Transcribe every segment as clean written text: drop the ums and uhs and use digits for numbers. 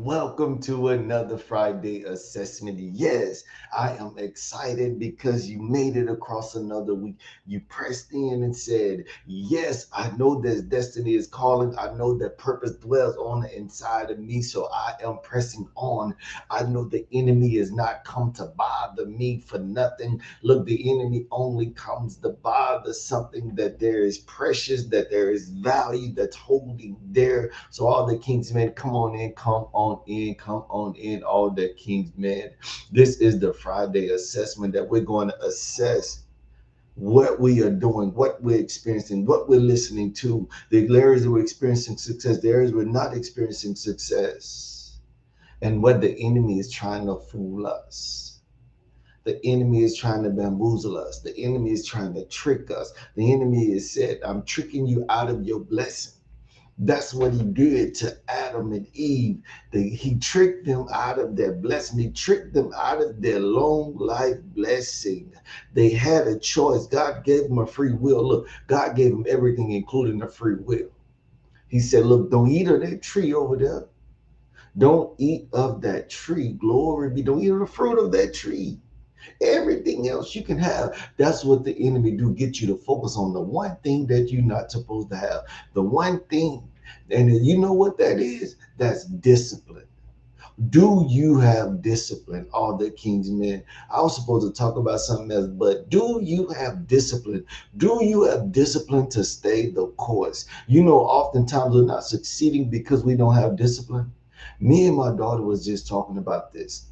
and welcome to another Friday assessment. Yes, I am excited because you made it across another week. You pressed in and said, yes, I know that destiny is calling. I know that purpose dwells on the inside of me, so I am pressing on. I know the enemy has not come to bother me for nothing. Look, the enemy only comes to bother something that there is precious, that there is value that's holding there. So all the king's men, come on in, come on in, come on in, all the king's men. This is the Friday assessment that we're going to assess what we are doing, what we're experiencing, what we're listening to, the areas that we're experiencing success, the areas we're not experiencing success, and what the enemy is trying to fool us. The enemy is trying to bamboozle us. The enemy is trying to trick us. The enemy has said, I'm tricking you out of your blessing. That's what he did to Adam and Eve. He tricked them out of their blessing. He tricked them out of their long life blessing. They had a choice. God gave them a free will. Look, God gave them everything, including a free will. He said, look, don't eat of that tree over there. Don't eat of that tree. Glory be. Don't eat of the fruit of that tree. Everything else you can have. That's what the enemy do, get you to focus on the one thing that you're not supposed to have. The one thing. And you know what that is? That's discipline. Do you have discipline, all the king's men? I was supposed to talk about something else, but do you have discipline? Do you have discipline to stay the course? You know, oftentimes we're not succeeding because we don't have discipline. Me and my daughter was just talking about this.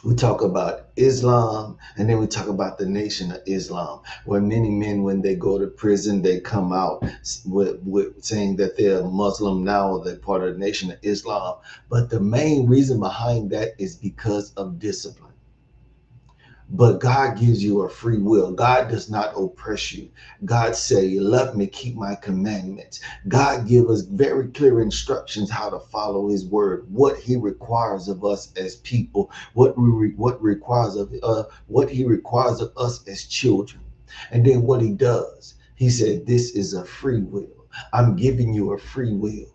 We talk about Islam, and then we talk about the nation of Islam, where many men, when they go to prison, they come out with saying that they're Muslim now, or they're part of the nation of Islam. But the main reason behind that is because of discipline. But God gives you a free will. God does not oppress you. God say, you love me, keep my commandments. God give us very clear instructions how to follow his word, what he requires of us as people, what he requires of us as children. And then what he does. He said, this is a free will. I'm giving you a free will.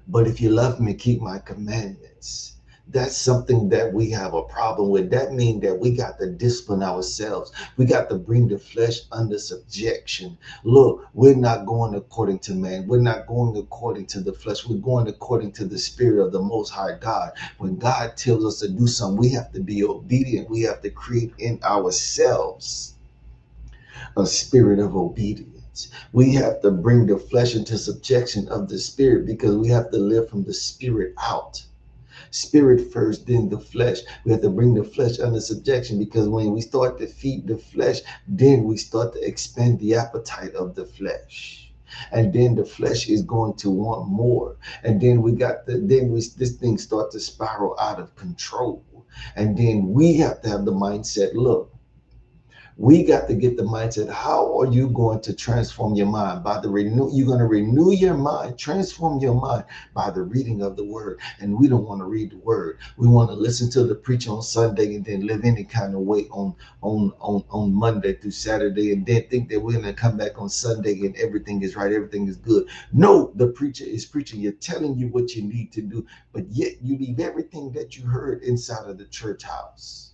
But if you love me, keep my commandments. That's something that we have a problem with. That means that we got to discipline ourselves. We got to bring the flesh under subjection. Look, we're not going according to man. We're not going according to the flesh. We're going according to the spirit of the Most High God. When God tells us to do something, we have to be obedient. We have to create in ourselves a spirit of obedience. We have to bring the flesh into subjection of the spirit, because we have to live from the spirit out. Spirit first, then the flesh. We have to bring the flesh under subjection, because when we start to feed the flesh, then we start to expand the appetite of the flesh. And then the flesh is going to want more. And then this thing start to spiral out of control. And then we have to have the mindset, look, we got to get the mindset. How are you going to transform your mind? By the renew, you're going to renew your mind, transform your mind by the reading of the word. And we don't want to read the word. We want to listen to the preacher on Sunday and then live any kind of way on Monday through Saturday, and then think that we're going to come back on Sunday and everything is right, everything is good. No, the preacher is preaching. You're telling you what you need to do, but yet you leave everything that you heard inside of the church house.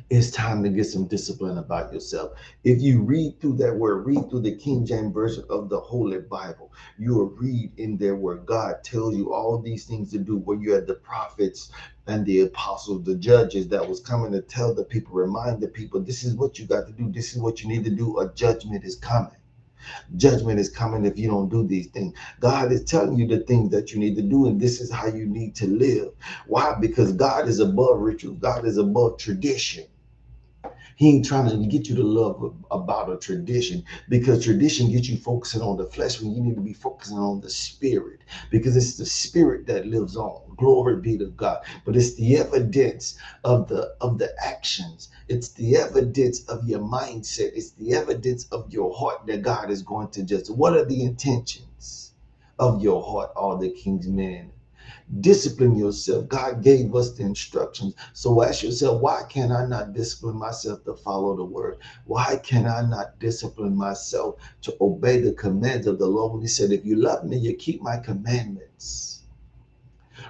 It's time to get some discipline about yourself. If you read through that word, read through the King James Version of the Holy Bible, you will read in there where God tells you all these things to do, where you had the prophets and the apostles, the judges that was coming to tell the people, remind the people, this is what you got to do, this is what you need to do, a judgment is coming. Judgment is coming if you don't do these things. God is telling you the things that you need to do, and this is how you need to live. Why? Because God is above rituals. God is above tradition. He ain't trying to get you to love about a tradition, because tradition gets you focusing on the flesh when you need to be focusing on the spirit, because it's the spirit that lives on. Glory be to God. But it's the evidence of the actions. It's the evidence of your mindset. It's the evidence of your heart that God is going to judge. What are the intentions of your heart, all the king's men? Discipline yourself. God gave us the instructions. So ask yourself, why can I not discipline myself to follow the word? Why can I not discipline myself to obey the commands of the Lord? When he said, if you love me, you keep my commandments.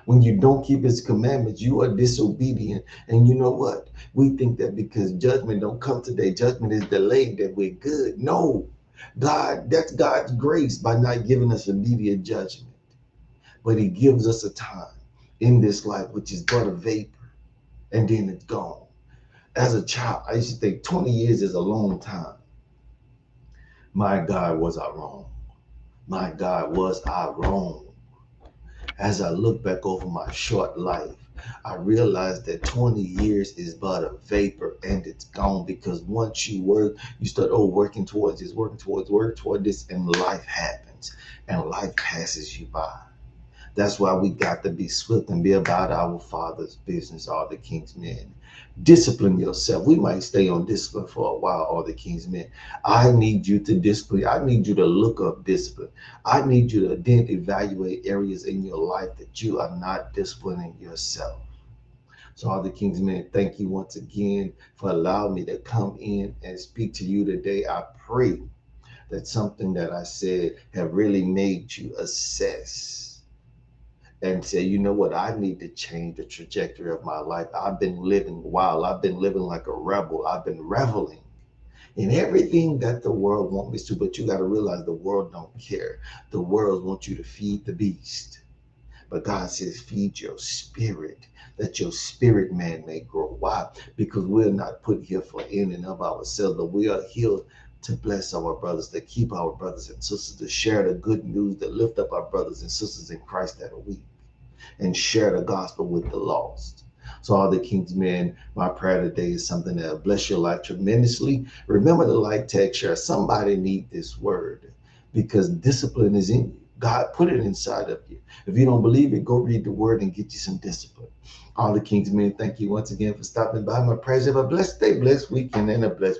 When you don't keep his commandments, you are disobedient. And you know what? We think that because judgment don't come today, judgment is delayed, that we're good. No, that's God's grace by not giving us immediate judgment. But he gives us a time in this life, which is but a vapor, and then it's gone. As a child, I used to think 20 years is a long time. My God, was I wrong? My God, was I wrong? As I look back over my short life, I realized that 20 years is but a vapor and it's gone, because once you work, you start working towards this, work toward this, and life happens and life passes you by. That's why we got to be swift and be about our Father's business, all the King's men. Discipline yourself. We might stay on discipline for a while, all the King's men. I need you to discipline. I need you to look up discipline. I need you to then evaluate areas in your life that you are not disciplining yourself. So, all the King's men, thank you once again for allowing me to come in and speak to you today. I pray that something that I said have really made you assess and say, you know what, I need to change the trajectory of my life. I've been living wild. I've been living like a rebel. I've been reveling in everything that the world wants me to. But you got to realize the world don't care. The world wants you to feed the beast. But God says, feed your spirit, that your spirit man may grow. Why? Because we're not put here for in and of ourselves, but we are here to bless our brothers, to keep our brothers and sisters, to share the good news, to lift up our brothers and sisters in Christ that are weak, and share the gospel with the lost. So, all the King's men, my prayer today is something that will bless your life tremendously. Remember to like, tag, share. Somebody need this word, because discipline is in you. God put it inside of you. If you don't believe it, go read the word and get you some discipline. All the King's men, thank you once again for stopping by. My prayers have a blessed day, blessed weekend, and a blessed